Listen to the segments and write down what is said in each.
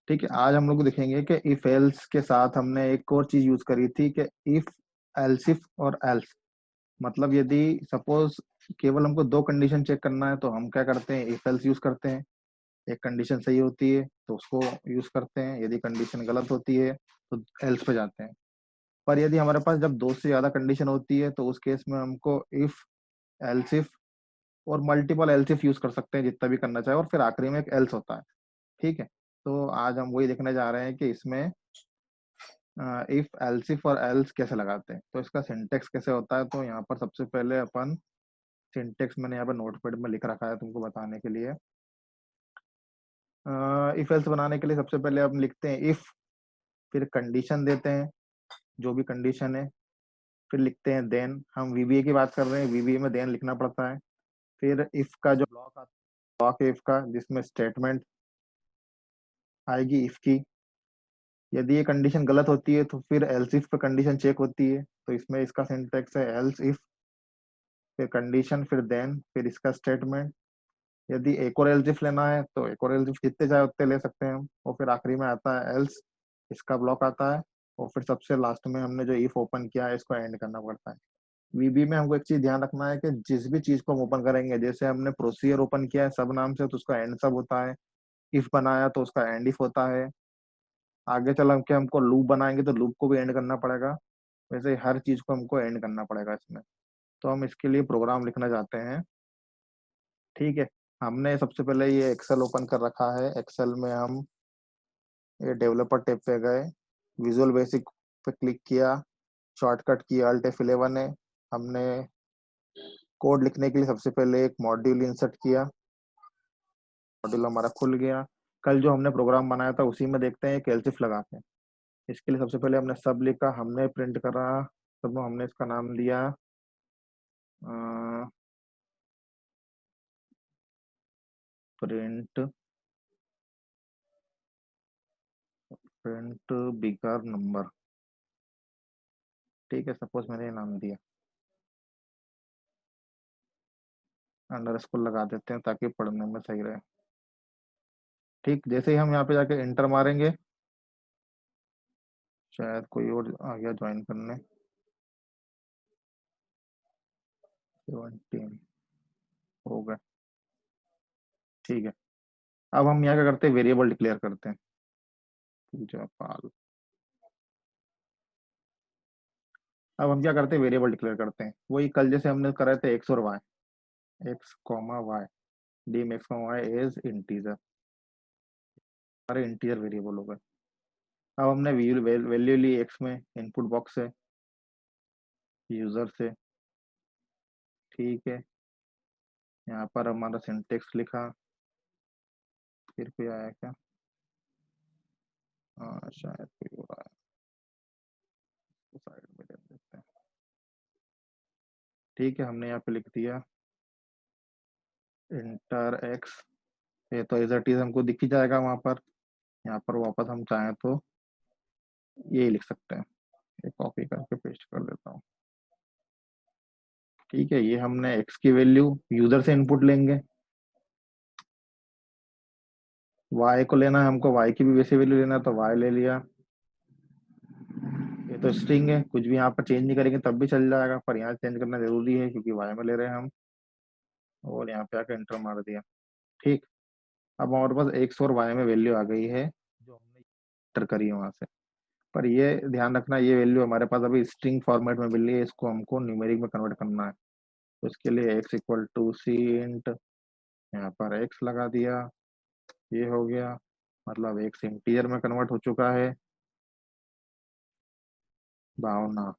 ठीक है, आज हम लोग देखेंगे कि इफ एल्स के साथ हमने एक और चीज यूज करी थी कि इफ, एल्स इफ और एल्स। मतलब यदि सपोज केवल हमको दो कंडीशन चेक करना है तो हम क्या करते हैं, इफ एल्स यूज करते हैं। एक कंडीशन सही होती है तो उसको यूज करते हैं, यदि कंडीशन गलत होती है तो एल्स पे जाते हैं। पर यदि हमारे पास जब दो से ज्यादा कंडीशन होती है तो उस केस में हमको इफ, एल्स इफ और मल्टीपल एल्स इफ यूज कर सकते हैं, जितना भी करना चाहे, और फिर आखिरी में एक एल्स होता है। ठीक है, तो आज हम वही देखने जा रहे हैं कि इसमें इफ, एल्स इफ और एल्स कैसे लगाते हैं, तो इसका सिंटेक्स कैसे होता है। तो यहाँ पर सबसे पहले अपन सिंटेक्स मैंने यहाँ पर नोटपैड में लिख रखा है तुमको बताने के लिए। इफ एल्स बनाने के लिए सबसे पहले हम लिखते हैं इफ, फिर कंडीशन देते हैं जो भी कंडीशन है, फिर लिखते हैं देन। हम वीबीए की बात कर रहे हैं, वीबीए में देन लिखना पड़ता है। फिर इफ का जो ब्लॉक आता है, ब्लॉक है इफ का, जिसमें स्टेटमेंट आएगी इफ की। यदि ये कंडीशन गलत होती है तो फिर एल्स इफ पे कंडीशन चेक होती है, तो इसमें इसका सिंटेक्स है एल्स इफ, फिर कंडीशन, फिर देन, फिर इसका स्टेटमेंट। यदि एक और एल्स इफ लेना है तो एक और एल्स इफ जितने चाहे उतने ले सकते हैं हम, और फिर आखिरी में आता है एल्स, इसका ब्लॉक आता है। और फिर सबसे लास्ट में हमने जो इफ ओपन किया है इसको एंड करना पड़ता है। वीबी में हमको एक चीज ध्यान रखना है कि जिस भी चीज को हम ओपन करेंगे, जैसे हमने प्रोसीजर ओपन किया है सब नाम से तो उसका एंड सब होता है, इफ बनाया तो उसका एंड इफ होता है। आगे चल के हमको लूप बनाएंगे तो लूप को भी एंड करना पड़ेगा। वैसे ही हर चीज को हमको एंड करना पड़ेगा इसमें। तो हम इसके लिए प्रोग्राम लिखना चाहते हैं। ठीक है, हमने सबसे पहले ये एक्सेल ओपन कर रखा है। एक्सेल में हम ये डेवलपर टैब पे गए, विजुअल बेसिक पे क्लिक किया, शॉर्टकट की अल्ट F11 है। हमने कोड लिखने के लिए सबसे पहले एक मॉड्यूल इंसर्ट किया, मॉड्यूल हमारा खुल गया। कल जो हमने प्रोग्राम बनाया था उसी में देखते हैं कैलसिफ लगाते हैं। इसके लिए सबसे पहले हमने सब लिखा, हमने प्रिंट करा सब, हमने इसका नाम दिया प्रिंट, प्रिंट बिगर नंबर। ठीक है, सपोज मैंने ये नाम दिया, अंडर स्कोर लगा देते हैं ताकि पढ़ने में सही रहे। ठीक, जैसे ही हम यहाँ पे जाके इंटर मारेंगे, शायद कोई और आ गया ज्वाइन करने। 17 हो गए। ठीक है, अब हम यहाँ क्या करते हैं, वेरिएबल डिक्लेयर करते हैं। पूजा पाल, अब हम क्या करते हैं, वेरिएबल डिक्लेयर करते हैं। वही कल जैसे हमने करे थे एक्स और y, x comma y, dim x comma y as integer, सारे इंटीजर वेरिएबल हो गए। अब हमने वैल्यू ली एक्स में, इनपुट बॉक्स से, यूजर से। ठीक है, यहाँ पर हमारा सिंटेक्स लिखा। फिर कोई आया क्या? हाँ शायद कोई और आया, तो साइड में कर देते हैं। ठीक है, हमने यहाँ पे लिख दिया इंटर एक्स। ये तो एज इट इज हमको दिख ही जाएगा वहां पर। यहाँ पर वापस हम चाहें तो यही लिख सकते हैं। ये कॉपी करके पेस्ट कर देता हूँ। ठीक है, ये हमने एक्स की वैल्यू यूजर से इनपुट लेंगे, वाई को लेना है हमको, वाई की भी वैसे वैल्यू लेना है तो वाई ले लिया। ये तो स्ट्रिंग है, कुछ भी यहाँ पर चेंज नहीं करेंगे तब भी चल जाएगा, पर यहाँ चेंज करना जरूरी है क्योंकि वाई में ले रहे हैं हम। और यहाँ पे आके एंटर मार दिया। ठीक, अब हमारे पास एक्स और वाई में वैल्यू आ गई है जो हमने एंटर करी है वहां से। पर ये ध्यान रखना, ये वैल्यू हमारे पास अभी स्ट्रिंग फॉर्मेट में मिली है, इसको हमको न्यूमेरिक में कन्वर्ट करना है। तो इसके लिए x equal to C int, यहाँ पर एक्स लगा दिया। ये हो गया, मतलब एक्स इंटीजर में कन्वर्ट हो चुका है। भावना,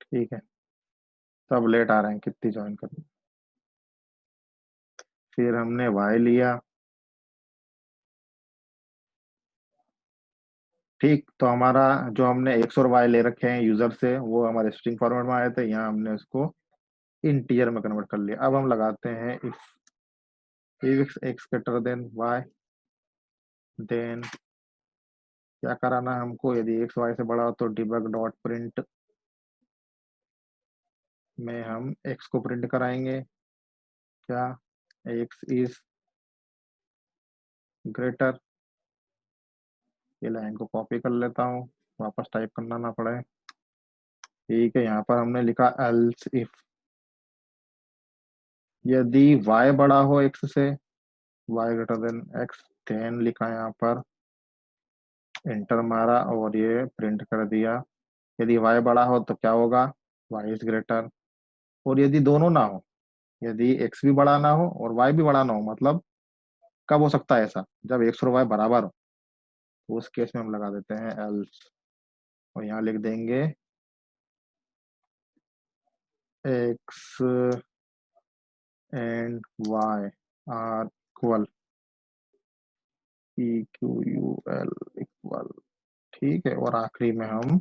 ठीक है, सब लेट आ रहे हैं, कितनी ज्वाइन करनी। फिर हमने वाई लिया। ठीक, तो हमारा जो हमने एक्स और वाई ले रखे हैं यूजर से वो हमारे स्ट्रिंग फॉर्मेट में आए थे, यहाँ हमने उसको इंटीजर में कन्वर्ट कर लिया। अब हम लगाते हैं if x greater than y, then क्या कराना है हमको, यदि एक्स वाई से बड़ा हो तो डिबग डॉट प्रिंट में हम एक्स को प्रिंट कराएंगे। क्या? X is greater. ये लाइन को कॉपी कर लेता हूँ, वापस टाइप करना ना पड़े। ठीक है, यहाँ पर हमने लिखा एल्स इफ, यदि y बड़ा हो x से, y greater than x, then लिखा यहाँ पर, एंटर मारा और ये प्रिंट कर दिया। यदि y बड़ा हो तो क्या होगा, y इज ग्रेटर। और यदि दोनों ना हो, यदि x भी बड़ा ना हो और y भी बड़ा ना हो, मतलब कब हो सकता है ऐसा, जब x और y बराबर हो, तो उस केस में हम लगा देते हैं एल्स। और यहाँ लिख देंगे x and y are equal, P Q U L equal. ठीक है, और आखिरी में हम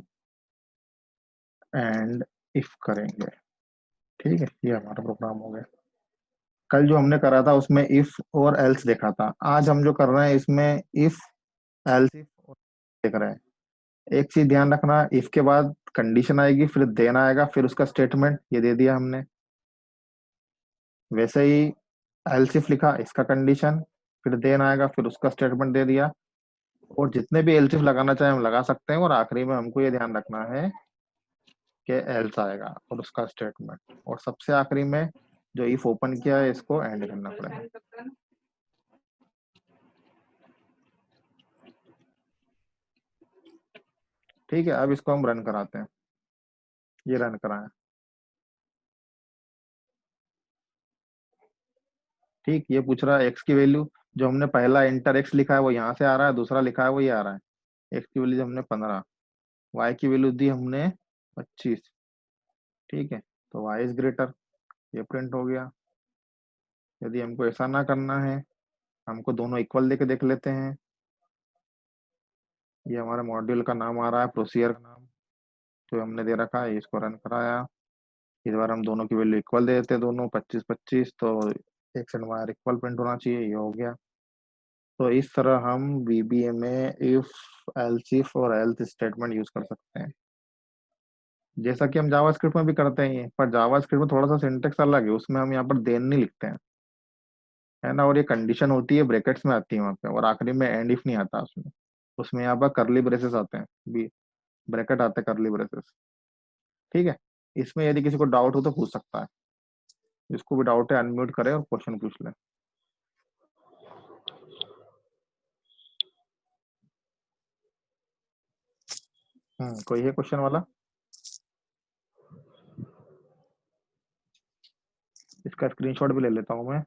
एंड इफ करेंगे। ठीक है, ये हमारा प्रोग्राम हो गया। कल जो हमने करा था उसमें इफ और एल्स देखा था, आज हम जो कर रहे हैं इसमें इफ, एल्स इफ और देख रहे हैं। एक चीज ध्यान रखना, इफ के बाद कंडीशन आएगी, फिर देन आएगा, फिर उसका स्टेटमेंट, ये दे दिया हमने। वैसे ही एल्स इफ लिखा, इसका कंडीशन, फिर देन आएगा, फिर उसका स्टेटमेंट दे दिया। और जितने भी एल्स इफ लगाना चाहे हम लगा सकते हैं, और आखिरी में हमको ये ध्यान रखना है कि एल्स आएगा और उसका स्टेटमेंट, और सबसे आखिरी में जो इफ ओपन किया है इसको एंड करना पड़ेगा। ठीक है, अब इसको हम रन कराते हैं। ये रन कराएं। ठीक, ये पूछ रहा है एक्स की वैल्यू, जो हमने पहला इंटर एक्स लिखा है वो यहाँ से आ रहा है, दूसरा लिखा है वो ये आ रहा है। एक्स की वैल्यू दी हमने 15, वाई की वैल्यू दी हमने 25। ठीक है, तो वाई इज ग्रेटर, ये प्रिंट हो गया। यदि हमको ऐसा ना करना है, हमको दोनों इक्वल देके देख लेते हैं। ये हमारे मॉड्यूल का नाम आ रहा है, प्रोसीजर का नाम जो हमने दे रखा है, इसको रन कराया। इस बार हम दोनों की वैल्यू इक्वल दे देते हैं, दोनों 25 25, तो x and y equal print होना चाहिए, ये हो गया। तो इस तरह हम VBA में इफ, एल्स इफ और एल्स स्टेटमेंट यूज कर सकते हैं, जैसा कि हम जावास्क्रिप्ट में भी करते हैं। ये पर जावास्क्रिप्ट में थोड़ा सा सिंटेक्स अलग है, उसमें हम यहाँ पर देन नहीं लिखते हैं, है ना। और ये कंडीशन होती है, ब्रैकेट्स में आती है वहाँ पे, और आखिरी में एंड इफ नहीं आता उसमें। उसमें यहाँ पर करली ब्रेसेस आते हैं, भी ब्रैकेट आते हैं, करली ब्रेसेस। ठीक है, इसमें यदि किसी को डाउट हो तो पूछ सकता है। जिसको भी डाउट है अनम्यूट करे और क्वेश्चन पूछ ले। कोई है क्वेश्चन वाला? इसका स्क्रीनशॉट भी ले लेता हूँ मैं,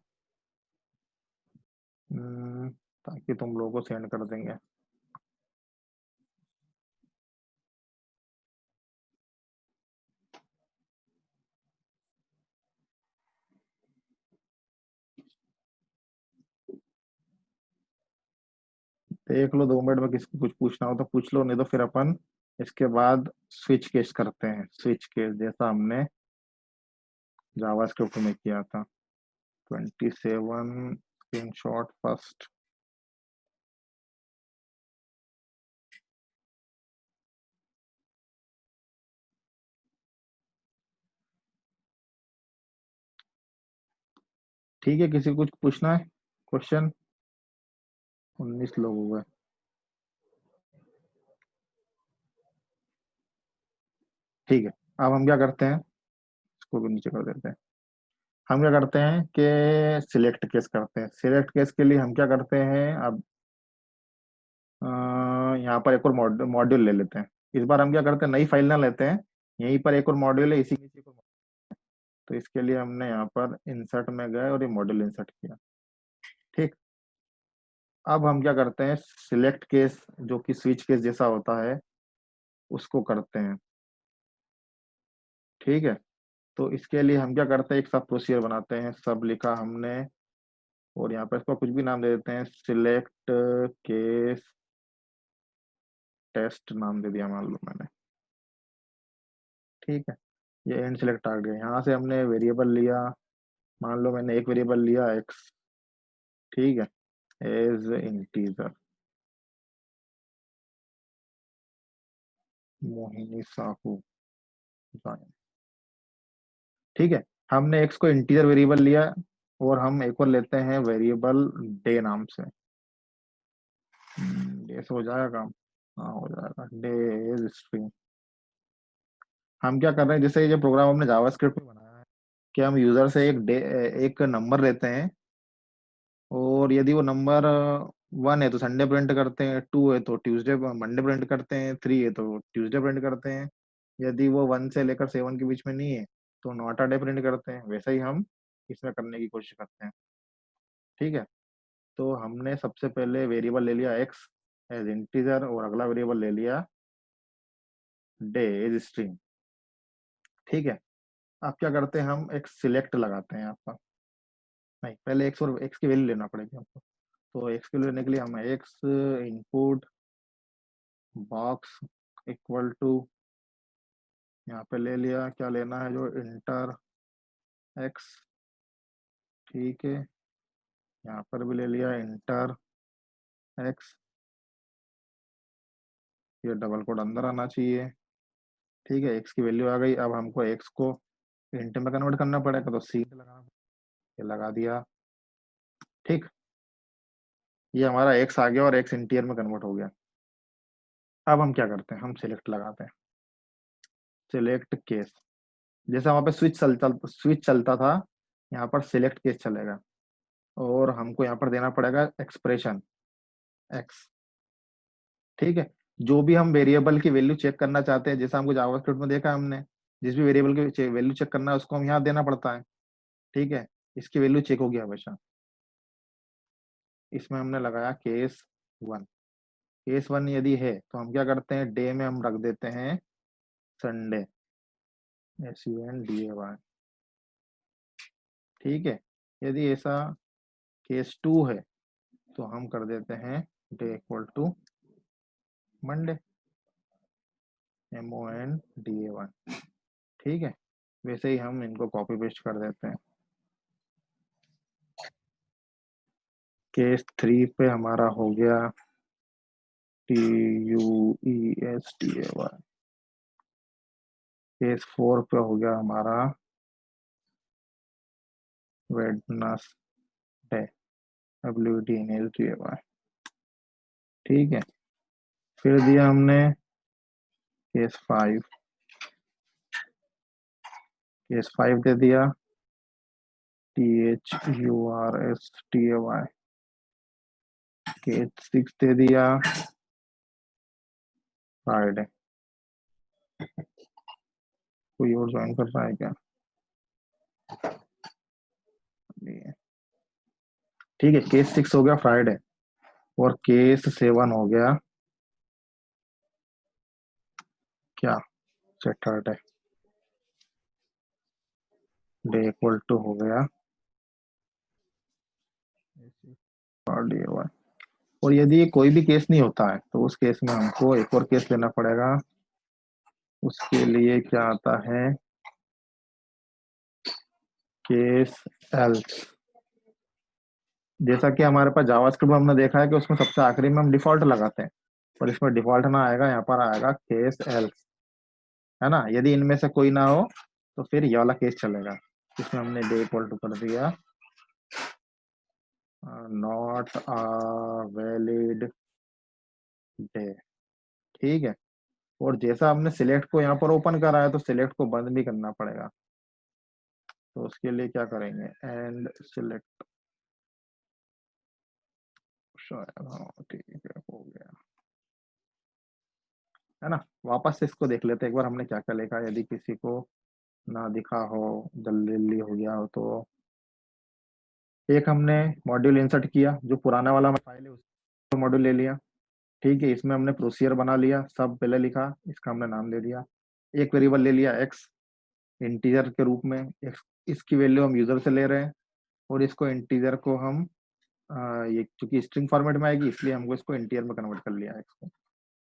ताकि तुम लोगों को सेंड कर देंगे। देख लो 2 मिनट में, किसको कुछ पूछना हो तो पूछ लो, नहीं तो फिर अपन इसके बाद स्विच केस करते हैं, स्विच केस जैसा हमने जावास्क्रिप्ट में किया था। 27 स्क्रीनशॉट फर्स्ट। ठीक है, किसी को कुछ पूछना है क्वेश्चन? 19 लोग हुए। ठीक है, अब हम क्या करते हैं, इसको भी नीचे कर देते हैं। हम क्या करते हैं कि सिलेक्ट केस करते हैं। सिलेक्ट केस के लिए हम क्या करते हैं, अब यहाँ पर एक और मॉड्यूल ले लेते हैं। इस बार हम क्या करते हैं, नई फाइल ना लेते हैं, यहीं पर एक और मॉड्यूल है, इसी की एक और तो इसके लिए हमने यहाँ पर इंसर्ट में गए और ये मॉड्यूल इंसर्ट किया। ठीक, अब हम क्या करते हैं, सिलेक्ट केस जो कि स्विच केस जैसा होता है उसको करते हैं। ठीक है, तो इसके लिए हम क्या करते हैं, एक सब प्रोसीजर बनाते हैं, सब लिखा हमने, और यहाँ पर इसको कुछ भी नाम दे देते हैं, सिलेक्ट केस टेस्ट नाम दे दिया मान लो मैंने। ठीक है, ये एंड सिलेक्ट आ गया। यहाँ से हमने वेरिएबल लिया, मान लो मैंने एक वेरिएबल लिया एक्स, ठीक है, एज इंटीजर, मोहिनी साहू जाने। ठीक है, हमने एक्स को इंटीजर वेरिएबल लिया, और हम एक और लेते हैं वेरिएबल डे नाम से। ऐसे हो जाएगा काम? हाँ हो जाएगा। Days string. हम क्या कर रहे हैं, जैसे ये प्रोग्राम हमने जावास्क्रिप्ट में बनाया है कि हम यूजर से एक नंबर लेते हैं, और यदि वो नंबर 1 है तो संडे प्रिंट करते हैं, 2 है तो ट्यूसडे मंडे प्रिंट करते हैं, 3 है तो ट्यूसडे प्रिंट करते हैं। यदि वो 1 से लेकर 7 के बीच में नहीं है तो नॉट अ डे प्रिंट करते हैं। वैसे ही हम इसमें करने की कोशिश करते हैं। ठीक है। तो हमने सबसे पहले वेरिएबल ले लिया एक्स एज इंटीजर, और अगला वेरिएबल ले लिया डे एज स्ट्रिंग। ठीक है। अब क्या करते हैं, हम एक सिलेक्ट लगाते हैं आपका। नहीं, पहले एक्स और एक्स की वैल्यू लेना पड़ेगी हमको। तो एक्स की वैल्यू लेने के लिए हम x input box equal to, यहाँ पे ले लिया, क्या लेना है, जो इंटर एक्स। ठीक है। यहाँ पर भी ले लिया इंटर एक्स। ये डबल कोड अंदर आना चाहिए। ठीक है, एक्स की वैल्यू आ गई। अब हमको एक्स को इंट में कन्वर्ट करना पड़ेगा, तो सी लगाना, ये लगा दिया। ठीक। ये हमारा एक्स आ गया और एक्स इंटीजर में कन्वर्ट हो गया। अब हम क्या करते हैं, हम सिलेक्ट लगाते हैं, सिलेक्ट केस। जैसा वहां पे स्विच चलता था, यहाँ पर सिलेक्ट केस चलेगा। और हमको यहाँ पर देना पड़ेगा एक्सप्रेशन एक्स। ठीक है। जो भी हम वेरिएबल की वैल्यू चेक करना चाहते हैं, जैसा हमको जावास्क्रिप्ट में देखा हमने, जिस भी वेरिएबल की वैल्यू चेक करना है उसको हम यहाँ देना पड़ता है। ठीक है। इसकी वैल्यू चेक होगी हमेशा। इसमें हमने लगाया केस 1। केस 1 यदि है तो हम क्या करते हैं, डे में हम रख देते हैं संडे, SUNDAY। ठीक है। यदि ऐसा केस 2 है तो हम कर देते हैं day equal to Monday, MONDAY। ठीक है। वैसे ही हम इनको कॉपी पेस्ट कर देते हैं। केस 3 पे हमारा हो गया TUESDAY। केस 4 पे हो गया हमारा वेडनेसडे, WDNSDAY। ठीक है। फिर दिया हमने केस 5, केस 5 दे दिया THURSDAY। केस 6 दे दिया फ्राइडे। कोई और ज्वाइन कर रहा है क्या? नहीं है। ठीक है, केस 6 हो गया फ्राइडे, और केस 7 हो गया क्या, सैटरडे। डे इक्वल टू हो गया DAY। और यदि ये कोई भी केस नहीं होता है तो उस केस में हमको एक और केस लेना पड़ेगा। उसके लिए क्या आता है, केस एल्स। जैसा कि हमारे पास जावास्क्रिप्ट में हमने देखा है कि उसमें सबसे आखिरी में हम डिफॉल्ट लगाते हैं, पर इसमें डिफॉल्ट ना आएगा, यहाँ पर आएगा केस एल्स। है ना, यदि इनमें से कोई ना हो तो फिर ये वाला केस चलेगा। इसमें हमने डे इक्वल टू कर दिया नॉट अ वैलिड डे। ठीक है। और जैसा हमने सिलेक्ट को यहाँ पर ओपन करा है तो सिलेक्ट को बंद भी करना पड़ेगा। तो उसके लिए क्या करेंगे, एंड सिलेक्ट। शायद हाँ ठीक है, हो गया। है ना, वापस से इसको देख लेते हैं एक बार हमने क्या क्या लिखा है, यदि किसी को ना दिखा हो, जल्दी जल्दी हो गया हो तो। एक हमने मॉड्यूल इंसर्ट किया, जो पुराना वाला फाइल है उसको मॉड्यूल ले लिया। ठीक है। इसमें हमने प्रोसीजर बना लिया, सब पहले लिखा, इसका हमने नाम दे दिया। एक वेरिएबल ले लिया एक्स इंटीजर के रूप में, इसकी वैल्यू हम यूजर से ले रहे हैं, और इसको इंटीजर को हम ये चूंकि स्ट्रिंग फॉर्मेट में आएगी इसलिए हमको इसको इंटीजर में कन्वर्ट कर लिया एक्स को।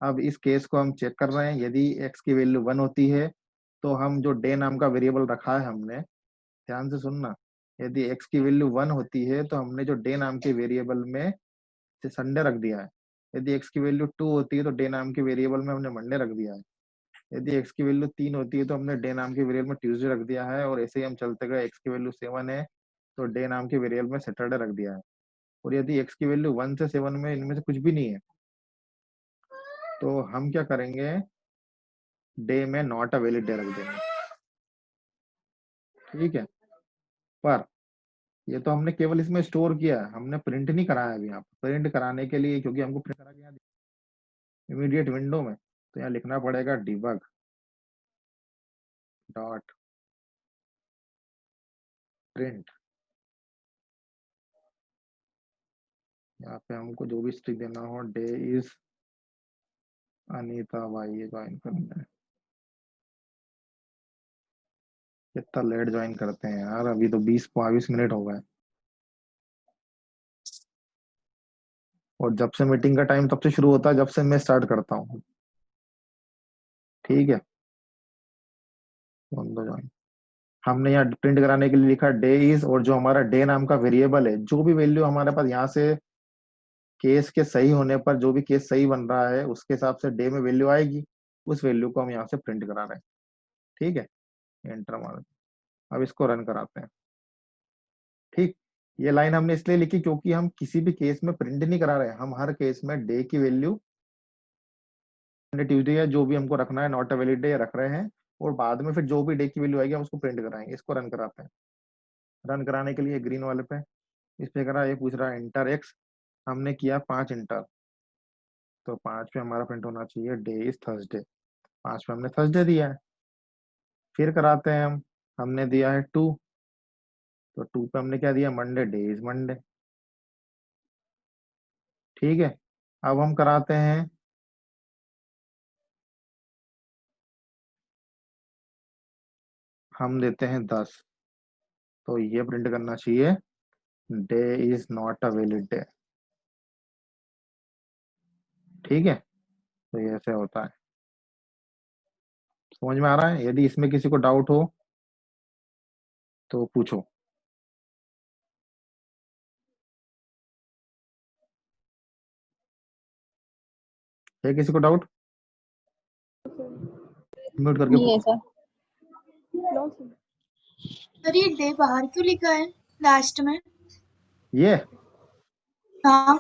अब इस केस को हम चेक कर रहे हैं, यदि एक्स की वैल्यू 1 होती है तो हम जो डे नाम का वेरिएबल रखा है हमने, ध्यान से सुनना, यदि एक्स की वैल्यू 1 होती है तो हमने जो डे नाम के वेरिएबल में से संडे रख दिया है। यदि एक्स की वैल्यू 2 होती है तो डे नाम के वेरिएबल में हमने मंडे रख दिया है। यदि एक्स की वैल्यू 3 होती है तो हमने डे नाम के वेरिएबल में ट्यूसडे रख दिया है, और ऐसे ही हम चलते गए। एक्स की वैल्यू 7 है तो डे नाम के वेरिएबल में सैटरडे रख दिया है। और यदि एक्स की वैल्यू 1 से 7 में इनमें से कुछ भी नहीं है तो हम क्या करेंगे, डे में नॉट अ वैलिड डे रख देंगे। ठीक है, पर ये तो हमने केवल इसमें स्टोर किया है, हमने प्रिंट नहीं कराया अभी। यहाँ प्रिंट कराने के लिए, क्योंकि हमको प्रिंट करा के यहाँ इमीडिएट विंडो में, तो यहाँ लिखना पड़ेगा डिबग डॉट प्रिंट। यहाँ पे हमको जो भी स्ट्रिंग देना हो, डे इज अनीता वाई, ये ज्वाइन करना है। कितना लेट ज्वाइन करते हैं यार, अभी तो 20-22 मिनट हो गए, और जब से मीटिंग का टाइम तब से शुरू होता है जब से मैं स्टार्ट करता हूँ। ठीक है, बंदो ज्वाइन। हमने यहाँ प्रिंट कराने के लिए लिखा डे इज, और जो हमारा डे नाम का वेरिएबल है, जो भी वैल्यू हमारे पास यहाँ से केस के सही होने पर, जो भी केस सही बन रहा है उसके हिसाब से डे में वैल्यू आएगी, उस वैल्यू को हम यहाँ से प्रिंट करा रहे हैं। ठीक है, एंटर मार। अब इसको रन कराते हैं। ठीक, ये लाइन हमने इसलिए लिखी क्योंकि हम किसी भी केस में प्रिंट नहीं करा रहे हैं, हम हर केस में डे की वैल्यू ट्यूजडे या जो भी हमको रखना है, नॉट अ वैलिड डे रख रहे हैं, और बाद में फिर जो भी डे की वैल्यू आएगी हम उसको प्रिंट कराएंगे। इसको रन कराते हैं। रन कराने के लिए ग्रीन वाले पे इस पे करा, ये पूछ रहा है इंटर एक्स, हमने किया 5 इंटर, तो 5 पे हमारा प्रिंट होना चाहिए डे इज थर्सडे। 5 पे हमने थर्सडे दिया है। फिर कराते हैं हम, हमने दिया है 2, तो 2 पे हमने क्या दिया, मंडे, डे इज मंडे। ठीक है, अब हम कराते हैं, हम देते हैं 10, तो ये प्रिंट करना चाहिए day is not a valid day. ठीक है, तो ये ऐसे होता है। समझ में आ रहा है? यदि इसमें किसी को डाउट हो तो पूछो। है किसी को डाउट? म्यूट करके नहीं है पूछो। सर। सर ये डे बाहर क्यों लिखा है लास्ट में? ये हाँ,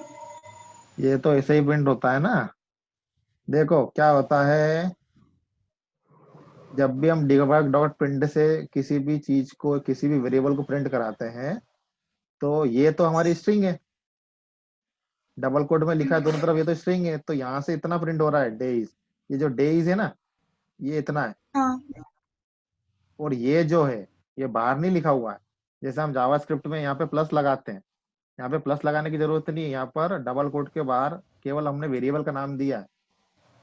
ये तो ऐसे ही प्रिंट होता है ना। देखो क्या होता है, जब भी हम डिबग डॉट प्रिंट से किसी भी चीज को, किसी भी वेरिएबल को प्रिंट कराते हैं, तो ये तो हमारी स्ट्रिंग है, डबल कोट में लिखा है दोनों तरफ, ये तो स्ट्रिंग है, तो यहाँ से इतना प्रिंट हो रहा है डेज। ये जो डेज है ना, ये इतना है, हाँ, और ये जो है ये बाहर नहीं लिखा हुआ है। जैसे हम जावास्क्रिप्ट में यहाँ पे प्लस लगाते हैं, यहाँ पे प्लस लगाने की जरूरत नहीं है, यहाँ पर डबल कोट के बाहर केवल हमने वेरिएबल का नाम दिया है।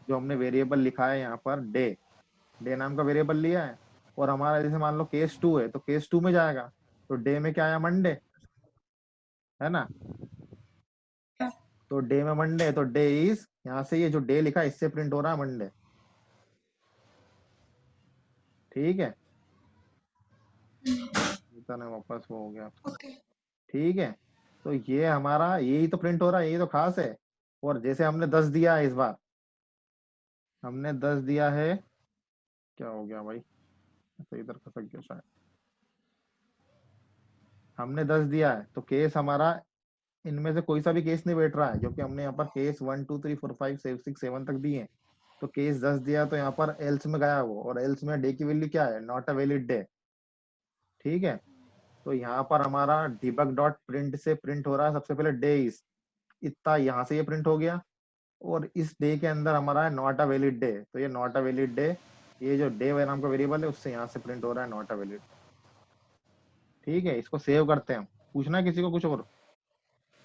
जो हमने वेरिएबल लिखा है यहाँ पर डे, डे नाम का वेरिएबल लिया है, और हमारा जैसे मान लो केस 2 है, तो केस 2 में जाएगा, तो डे में क्या आया, मंडे, है ना। तो डे में मंडे, तो डे इज, यहाँ से ये जो डे लिखा है इससे प्रिंट हो रहा है मंडे। ठीक है, इतना वापस वो हो गया। ओके। ठीक है, तो ये हमारा यही तो प्रिंट हो रहा है, यही तो खास है। और जैसे हमने 10 दिया है इस बार, हमने 10 दिया है, क्या हो गया भाई, तो इधर खसक गया शायद। हमने 10 दिया है, तो केस हमारा इनमें से कोई सा भी केस नहीं बैठ रहा है, क्योंकि हमने यहाँ पर केस 1 2 3 4 5 6 7 तक दिए हैं। तो केस 10 दिया, तो यहाँ पर एल्स में गया वो, और एल्स में डे की वैल्यू क्या है, नॉट अ वैलिड डे। ठीक है, तो यहाँ पर हमारा डिबग डॉट प्रिंट से प्रिंट हो रहा है सबसे पहले डे इज, इतना यहाँ से ये प्रिंट हो गया, और इस डे के अंदर हमारा है नॉट अ वैलिड डे, तो ये नॉट अ वैलिड डे, ये जो डे नाम का वेरिएबल है उससे यहाँ से प्रिंट हो रहा है नॉट अ वैलिड। ठीक है, इसको सेव करते हैं हम। पूछना है किसी को कुछ और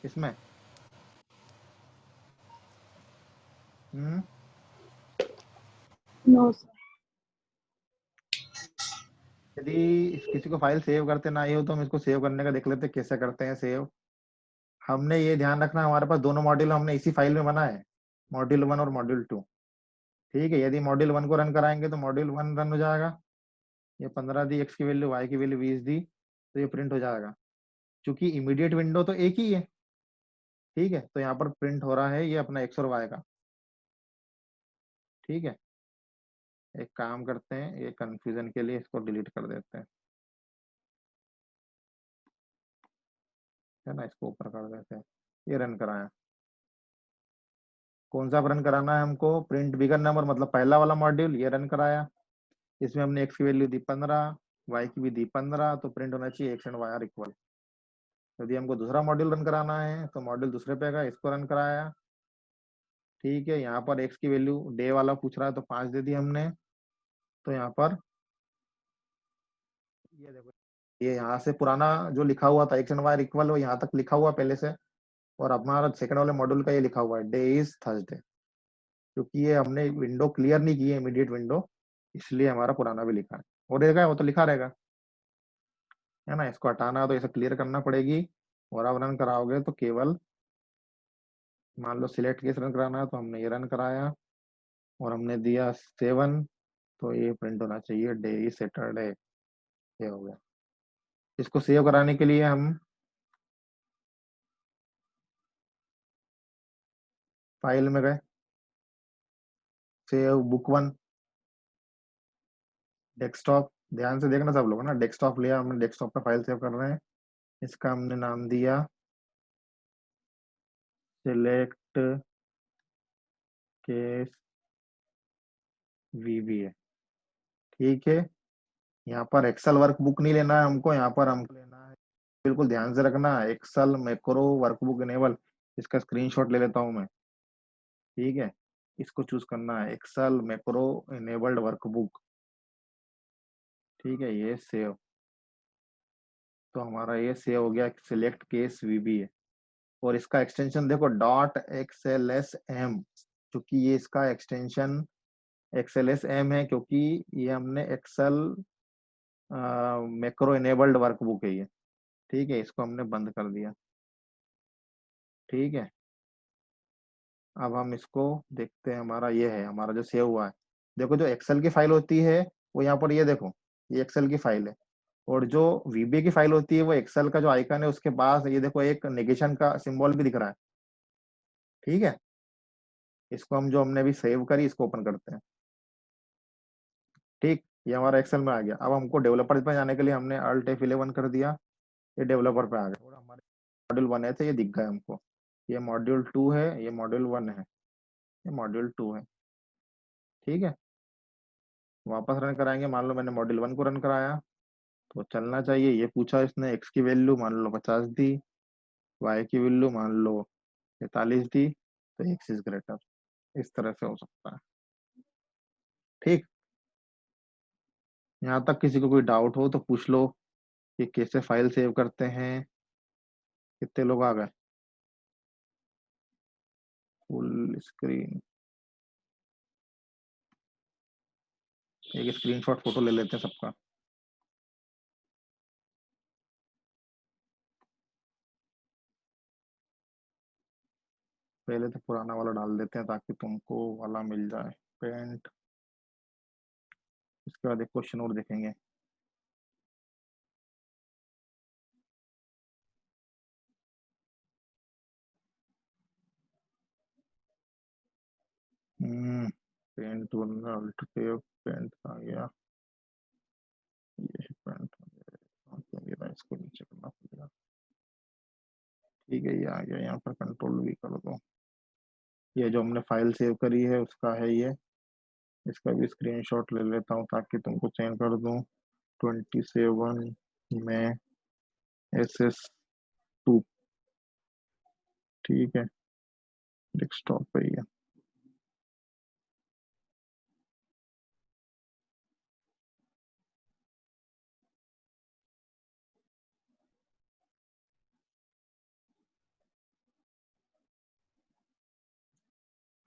इसमें? हम्म, नो सर। यदि किसी को फाइल सेव करते ना आई हो तो हम इसको सेव करने का देख लेते हैं कैसे करते हैं सेव। हमने ये ध्यान रखना, हमारे पास दोनों मॉड्यूल हमने इसी फाइल में बनाए हैं, मॉड्यूल 1 और मॉड्यूल 2। ठीक है, यदि मॉड्यूल 1 को रन कराएंगे तो मॉड्यूल 1 रन हो जाएगा, ये 15 दी, एक्स की वैल्यू, वाई की वैल्यू 20 दी, तो ये प्रिंट हो जाएगा। क्योंकि इमीडिएट विंडो तो एक ही है। ठीक है, तो यहाँ पर प्रिंट हो रहा है ये अपना एक्स और वाई का। ठीक है, एक काम करते हैं, ये कंफ्यूजन के लिए इसको डिलीट कर देते हैं, है ना, इसको ऊपर कर देते हैं। ये रन कराया, कौन सा रन कराना है हमको? प्रिंट बिगर नंबर, मतलब पहला वाला मॉड्यूल ये रन कराया। इसमें हमने एक्स की वैल्यू दी 15, वाई की भी दी 15, तो प्रिंट होना चाहिए x and y are equal. यदि हमको दूसरा मॉड्यूल रन कराना है तो मॉड्यूल दूसरे पे आएगा, इसको रन कराया। ठीक है, यहाँ पर एक्स की वैल्यू डे वाला पूछ रहा है तो 5 दे दी हमने। तो यहाँ पर ये देखो, ये यहाँ से पुराना जो लिखा हुआ था एक्स एंड वाई इक्वल, वो यहाँ तक लिखा हुआ पहले से। और अब हमारा सेकंड वाले मॉड्यूल का ये लिखा हुआ है डे इज थर्सडे, क्योंकि ये हमने विंडो क्लियर नहीं की है, इमीडिएट विंडो, इसलिए हमारा पुराना भी लिखा है। वो रहेगा, वो तो लिखा रहेगा, है ना। इसको हटाना है तो इसे क्लियर करना पड़ेगी। और अब रन कराओगे तो केवल मान लो सिलेक्ट केस रन कराना है तो हमने ये रन कराया और हमने दिया 7, तो ये प्रिंट होना चाहिए डे इज सैटरडे। ये हो गया। इसको सेव कराने के लिए हम फाइल में गए, सेव बुक वन, डेस्कटॉप, ध्यान से देखना सब लोग ना, डेस्कटॉप लिया हमने, डेस्कटॉप पे फाइल सेव कर रहे हैं। इसका हमने नाम दिया सिलेक्ट केस वीबीए। ठीक है, यहाँ पर एक्सेल वर्कबुक नहीं लेना है हमको, यहाँ पर हमको लेना है, बिल्कुल ध्यान से रखना, एक्सेल मैक्रो वर्कबुक इनेबल। इसका स्क्रीनशॉट ले लेता हूँ मैं। ठीक है, इसको चूज करना है, एक्सेल मैक्रो इनेबल्ड वर्कबुक। ठीक है, ये सेव, तो हमारा ये सेव हो गया सिलेक्ट केस वीबीए। और इसका एक्सटेंशन देखो .xlsm, क्योंकि ये इसका एक्सटेंशन XLSM है, क्योंकि ये हमने एक्सेल मैक्रो इनेबल्ड वर्कबुक है ये। ठीक है, इसको हमने बंद कर दिया। ठीक है, अब हम इसको देखते हैं, हमारा ये है, हमारा जो सेव हुआ है। देखो, जो एक्सेल की फाइल होती है वो यहाँ पर, ये देखो, ये एक्सेल की फाइल है। और जो वीबीए की फाइल होती है वो एक्सेल का जो आइकन है उसके पास ये देखो एक नेगेशन का सिंबल भी दिख रहा है। ठीक है, इसको हम जो हमने अभी सेव करी इसको ओपन करते हैं। ठीक, ये हमारा एक्सेल में आ गया। अब हमको डेवलपर पे जाने के लिए हमने अल्ट F11 कर दिया, ये डेवलपर पे आ गया और हमारे मॉड्यूल 1 है तो ये दिख गया हमको। ये मॉड्यूल 2 है, ये मॉड्यूल 1 है, ये मॉड्यूल 2 है। ठीक है, वापस रन कराएंगे। मान लो मैंने मॉड्यूल 1 को रन कराया तो चलना चाहिए। ये पूछा इसने, एक्स की वैल्यू मान लो 50 दी, वाई की वैल्यू मान लो 43 दी, तो एक्स इज ग्रेटर। इस तरह से हो सकता है। ठीक, यहाँ तक किसी को कोई डाउट हो तो पूछ लो कि कैसे फाइल सेव करते हैं। कितने लोग आ गए? फुल स्क्रीन, एक स्क्रीनशॉट फोटो ले लेते हैं सबका। पहले तो पुराना वाला डाल देते हैं ताकि तुमको वाला मिल जाए, पेंट। इसके बाद एक क्वेश्चन और देखेंगे। हम्म पेंट बनना, अल्ट पे पेंट आ गया, ये पेंट आ गया। तो ये इसको नीचे करना पड़ेगा। ठीक है, ये आ गया, यहाँ पर कंट्रोल भी कर दो। ये जो हमने फाइल सेव करी है उसका है ये। इसका भी स्क्रीनशॉट ले लेता हूँ ताकि तुमको सेंड कर दूँ। 27 में SS2। ठीक है, डेस्कटॉप पे ही है।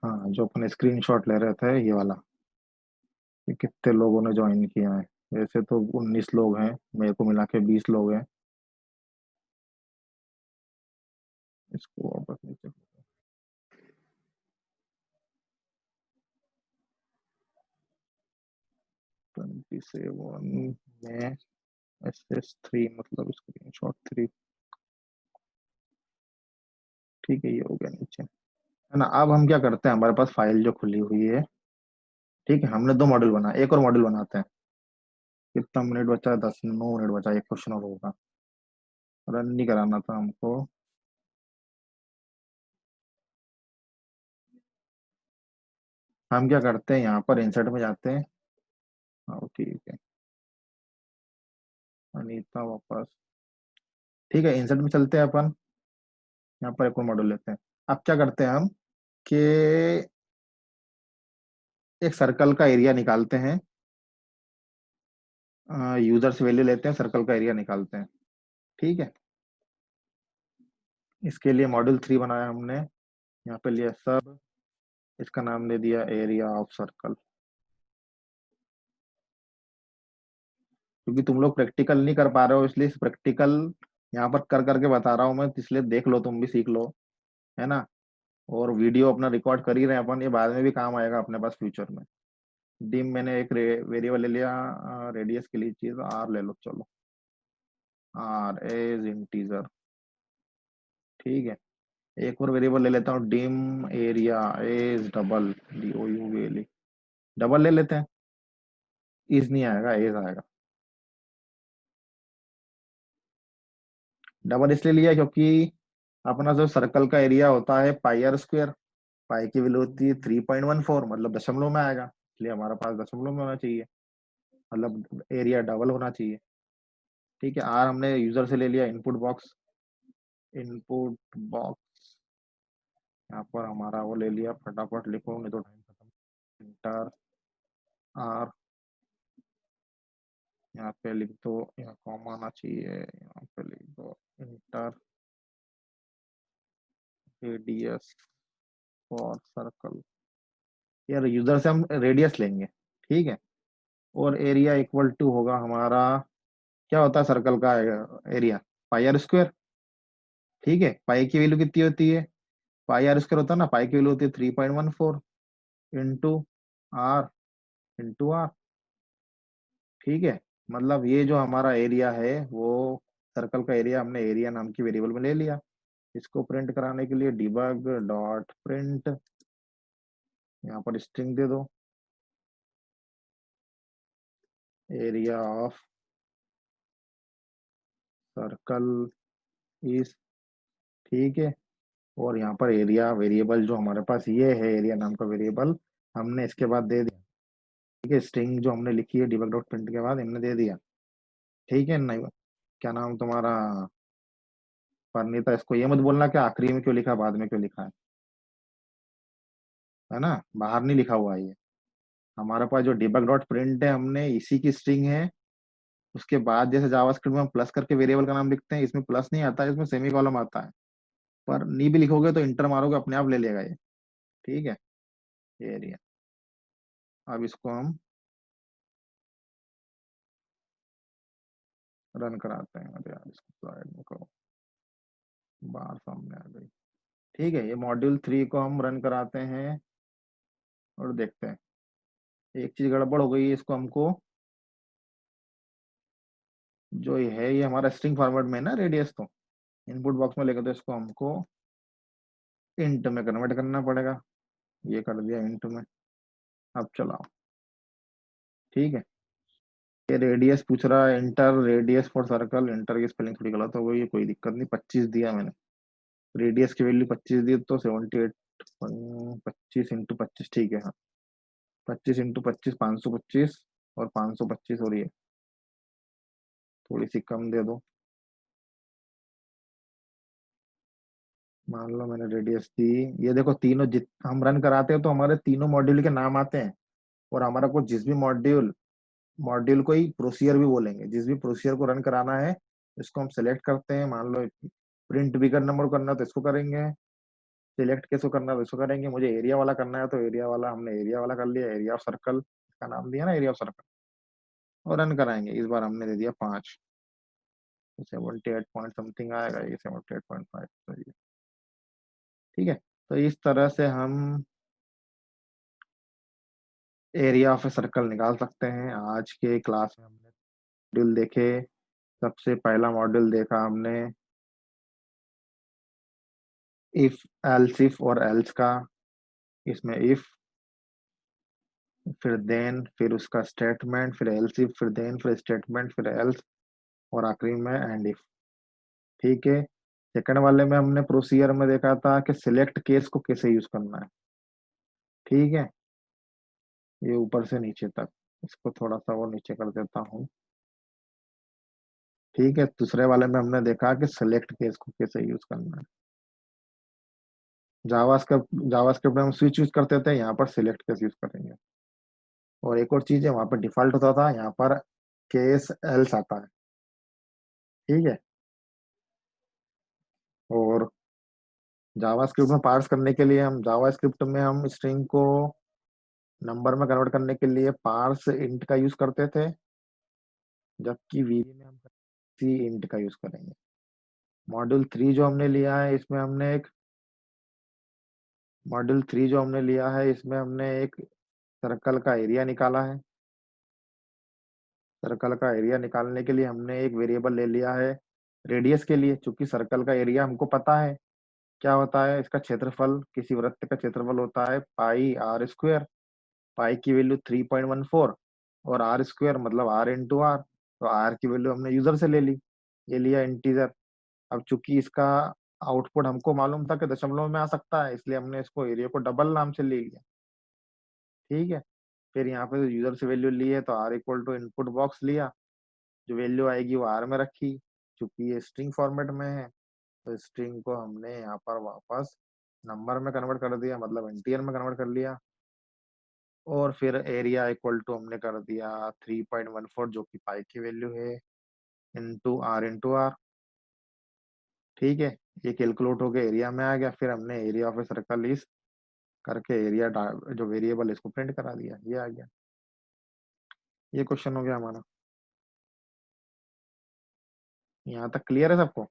हाँ, जो अपने स्क्रीनशॉट ले रहे थे ये वाला, कि कितने लोगों ने ज्वाइन किया है। वैसे तो 19 लोग हैं, मेरे को मिला के 20 लोग हैं। इसको वापस नीचे। 27 में SS3 मतलब स्क्रीनशॉट 3। ठीक है, ये हो गया नीचे, है ना। अब हम क्या करते हैं, हमारे पास फाइल जो खुली हुई है, ठीक है, हमने 2 मॉड्यूल बना, एक और मॉड्यूल बनाते हैं। कितना मिनट बचा है? 9 मिनट बचा, एक क्वेश्चन और होगा। रन नहीं कराना था हमको। हम क्या करते हैं, यहाँ पर इंसर्ट में जाते हैं। हाँ ठीक है, अनीता वापस। ठीक है, इंसर्ट में चलते हैं अपन। यहाँ पर एक और मॉड्यूल लेते हैं। अब क्या करते हैं हम कि एक सर्कल का एरिया निकालते हैं। यूजर से वैल्यू लेते हैं, सर्कल का एरिया निकालते हैं। ठीक है, इसके लिए मॉड्यूल 3 बनाया हमने। यहाँ पे लिया सब, इसका नाम दे दिया एरिया ऑफ सर्कल। क्योंकि तुम लोग प्रैक्टिकल नहीं कर पा रहे हो, इसलिए प्रैक्टिकल यहाँ पर कर करके बता रहा हूँ मैं, इसलिए देख लो, तुम भी सीख लो, है ना। और वीडियो अपना रिकॉर्ड कर ही रहे हैं अपन, ये बाद में भी काम आएगा अपने पास फ्यूचर में। डिम मैंने एक वेरिएबल ले लिया, रेडियस के लिए चीज आर ले लो, चलो आर एज इंटीजर। ठीक है, एक और वेरिएबल ले लेता हूँ, dim area as double, D O U L, double ले लेते हैं। इज नहीं आएगा, एज आएगा। डबल इसलिए लिया क्योंकि अपना जो सर्कल का एरिया होता है पाई आर स्क्वायर, पाई की वैल्यू होती है 3.14, मतलब दशमलव में आएगा, इसलिए हमारे पास दशमलव में होना चाहिए, मतलब एरिया डबल होना चाहिए। ठीक है, आर हमने यूजर से ले लिया, इनपुट बॉक्स। इनपुट बॉक्स, यहाँ पर हमारा वो ले लिया, फटाफट लिखो नहीं तो टाइम खत्म। इंटर आर, यहाँ पे लिख दो, यहाँ कॉमा आना चाहिए, यहाँ पे लिख दो इंटर रेडियस फॉर सर्कल। यार यूजर से हम रेडियस लेंगे, ठीक है। और एरिया इक्वल टू होगा हमारा, क्या होता है सर्कल का एरिया, पाई आर स्क्वायर। ठीक है, पाई की वैल्यू कितनी होती है, पाई आर स्क्वायर होता है ना, पाई की वैल्यू होती है 3.14 इंटू आर, इंटू आर। ठीक है, मतलब ये जो हमारा एरिया है वो सर्कल का एरिया हमने एरिया नाम की वेरिएबल में ले लिया। इसको प्रिंट कराने के लिए डिबग डॉट प्रिंट, यहाँ पर स्ट्रिंग दे दो, एरिया ऑफ सर्कल इज। ठीक है, और यहाँ पर एरिया वेरिएबल जो हमारे पास ये है, एरिया नाम का वेरिएबल हमने इसके बाद दे दिया। ठीक है, स्ट्रिंग जो हमने लिखी है डिबग डॉट प्रिंट के बाद हमने दे दिया। ठीक है, नहीं क्या नाम तुम्हारा, परनीता, इसको ये मत बोलना कि आखिरी में क्यों लिखा, बाद में क्यों लिखा है ना, बाहर नहीं लिखा हुआ है ये। हमारे पास जो डिबग डॉट प्रिंट है, हमने इसी की स्ट्रिंग है। उसके बाद जैसे जावास्क्रिप्ट में हम प्लस करके वेरिएबल का नाम लिखते हैं, इसमें प्लस नहीं आता है, इसमें सेमी कॉलम आता है। पर नहीं भी लिखोगे तो इंटर मारोगे, अपने आप ले लेगा ये। ठीक है, ये एरिया। अब इसको हम रन कराते हैं। अरे यार, इसको स्लाइड में करो, बाहर सामने आ गई। ठीक है, ये मॉड्यूल 3 को हम रन कराते हैं और देखते हैं। एक चीज गड़बड़ हो गई है, इसको हमको, जो ये है ये हमारा स्ट्रिंग फॉर्मेट में है ना रेडियस, तो इनपुट बॉक्स में लेकर तो इसको हमको इंट में कन्वर्ट करना पड़ेगा। ये कर दिया इंट में। अब चलाओ। ठीक है, ये रेडियस पूछ रहा है, inter radius for circle, inter की स्पेलिंग थोड़ी गलत हो गई है, कोई दिक्कत नहीं, 25 दिया मैंने। रेडियस की वैल्यू 25 दी तो 78, 25 इंटू 25, ठीक है हाँ। 25 इंटू 25, 525, और 525 हो रही है, थोड़ी सी कम दे दो। मान लो मैंने रेडियस दी, ये देखो तीनों जित हम रन कराते हैं तो हमारे तीनों मॉड्यूल के नाम आते हैं। और हमारा को जिस भी मॉड्यूल, मॉड्यूल को ही प्रोसीजर भी बोलेंगे, जिस भी प्रोसीजर को रन कराना है इसको हम सेलेक्ट करते हैं। मान लो प्रिंट बिगर नंबर करना है तो इसको करेंगे, सिलेक्ट कैसे करना है तो इसको करेंगे। मुझे एरिया वाला करना है तो एरिया वाला, हमने एरिया वाला कर लिया, एरिया ऑफ सर्कल का नाम दिया ना, एरिया ऑफ सर्कल। और रन कराएंगे, इस बार हमने दे दिया 5, 78 पॉइंट समथिंग आएगा, ये 78.5, तो ये ठीक है। तो इस तरह से हम एरिया ऑफ ए सर्कल निकाल सकते हैं। आज के क्लास में हमने मॉड्यूल देखे। सबसे पहला मॉड्यूल देखा हमने इफ एल्स, इफ और एल्स का। इसमें इफ, फिर देन, फिर उसका स्टेटमेंट, फिर एल्स इफ, फिर देन, फिर स्टेटमेंट, फिर एल्स, और आखिरी में एंड इफ। ठीक है, सेकंड वाले में हमने प्रोसीजर में देखा था कि सिलेक्ट केस को कैसे यूज करना है। ठीक है, ये ऊपर से नीचे तक, इसको थोड़ा सा और नीचे कर देता हूँ। ठीक है, दूसरे वाले में हमने देखा कि सिलेक्ट केस को कैसे यूज करना है। जावास्क्रिप्ट में हम स्विच यूज करते थे, यहाँ पर सिलेक्ट केस यूज करेंगे। और एक और चीज है, वहां पर डिफॉल्ट होता था, यहाँ पर केस एल्स आता है। ठीक है। और जावास्क्रिप्ट में पार्स करने के लिए हम जावास्क्रिप्ट में हम स्ट्रिंग को नंबर में कन्वर्ट करने के लिए पार्स इंट का यूज करते थे, जबकि वीबी में हम सी इंट का यूज करेंगे। मॉड्यूल थ्री जो हमने लिया है इसमें हमने एक मॉड्यूल थ्री जो हमने लिया है इसमें हमने एक सर्कल का एरिया निकाला है। सर्कल का एरिया निकालने के लिए हमने एक वेरिएबल ले लिया है रेडियस के लिए, चूंकि सर्कल का एरिया हमको पता है क्या होता है, इसका क्षेत्रफल, किसी वृत्त का क्षेत्रफल होता है पाई आर स्क्वायर। पाई की वैल्यू 3.14 और आर स्क्वायर मतलब आर इंटू आर, तो आर की वैल्यू हमने यूजर से ले ली, ये लिया इंटीजर। अब चूंकि इसका आउटपुट हमको मालूम था कि दशमलव में आ सकता है, इसलिए हमने इसको एरिया को डबल नाम से ले लिया। ठीक है। फिर यहाँ पे यूजर से वैल्यू ली है तो r equal to input box लिया, जो वैल्यू आएगी वो आर में रखी। चूंकि ये स्ट्रिंग फॉर्मेट में है तो स्ट्रिंग को हमने यहाँ पर वापस नंबर में कन्वर्ट कर दिया, मतलब इंटीजर में कन्वर्ट कर लिया। और फिर एरिया इक्वल टू हमने कर दिया 3.14 जो कि पाई की वैल्यू है, इंटू आर। ठीक है। ये कैलकुलेट होकर एरिया में आ गया, फिर हमने एरिया ऑफ ए सर्कल इस करके एरिया जो वेरिएबल इसको प्रिंट करा दिया, ये आ गया। ये क्वेश्चन हो गया हमारा। यहाँ तक क्लियर है सबको?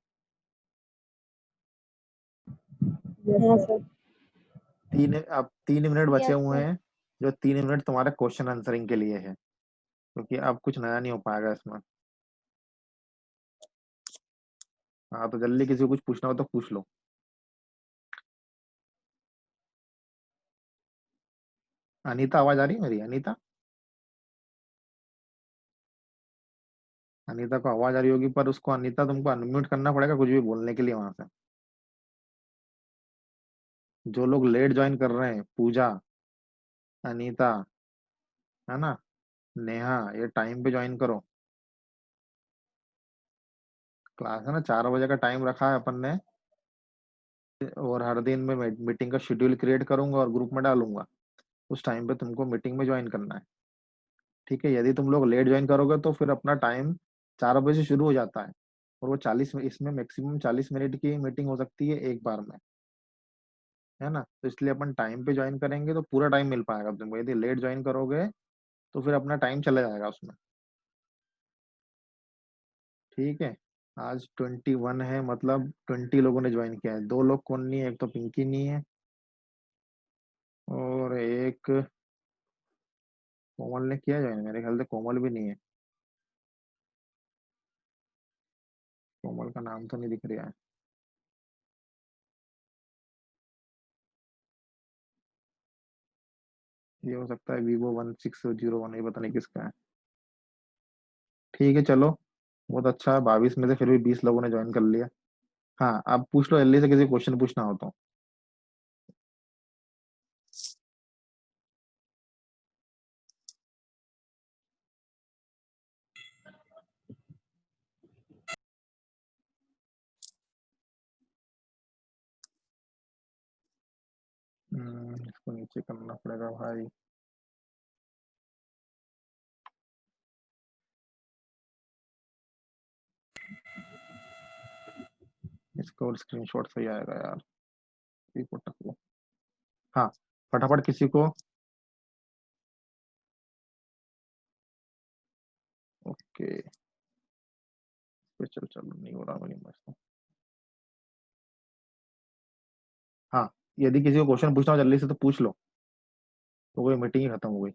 हाँ सर। अब 3 मिनट बचे यस हुए सर। हैं, जो 3 मिनट तुम्हारे क्वेश्चन आंसरिंग के लिए है, क्योंकि अब कुछ नया नहीं हो पाएगा इसमें। हाँ तो जल्दी, किसी को कुछ पूछना हो तो पूछ लो। अनीता, आवाज आ रही है मेरी? अनीता, अनीता को आवाज आ रही होगी, पर उसको, अनीता तुमको अनम्यूट करना पड़ेगा कुछ भी बोलने के लिए वहां से। जो लोग लेट ज्वाइन कर रहे हैं, पूजा, अनीता, है ना, नेहा, ये टाइम पे ज्वाइन करो। क्लास है ना, 4 बजे का टाइम रखा है अपन ने, और हर दिन में मीटिंग का शेड्यूल क्रिएट करूंगा और ग्रुप में डालूंगा। उस टाइम पे तुमको मीटिंग में ज्वाइन करना है। ठीक है। यदि तुम लोग लेट ज्वाइन करोगे तो फिर अपना टाइम 4 बजे से शुरू हो जाता है, और वो 40, इसमें मैक्सिमम 40 मिनट की मीटिंग हो सकती है एक बार में, है ना। तो इसलिए अपन टाइम पे ज्वाइन करेंगे तो पूरा टाइम मिल पाएगा तुमको। यदि लेट ज्वाइन करोगे तो फिर अपना टाइम चला जाएगा उसमें। ठीक है। आज 21 है, मतलब 20 लोगों ने ज्वाइन किया है। 2 लोग कौन नहीं है, एक तो पिंकी नहीं है, और एक कोमल ने किया ज्वाइन, मेरे ख्याल से कोमल भी नहीं है। कोमल का नाम तो नहीं दिख रहा है। ये हो सकता है Vivo 1601, ये पता नहीं किसका है। ठीक है चलो, बहुत अच्छा है, 22 में से फिर भी 20 लोगों ने ज्वाइन कर लिया। हाँ, अब पूछ लो जल्दी से, किसी क्वेश्चन पूछना हो तो। इसको नीचे करना पड़ेगा भाई। इसको और स्क्रीनशॉट सही आएगा यार, इसको टक लो। हाँ, फटाफट किसी को। ओके, चल चलो, नहीं हो रहा मेरी मस्त। हाँ, यदि किसी को क्वेश्चन पूछना हो जल्दी से तो पूछ लो, तो वो मीटिंग ही खत्म हो गई।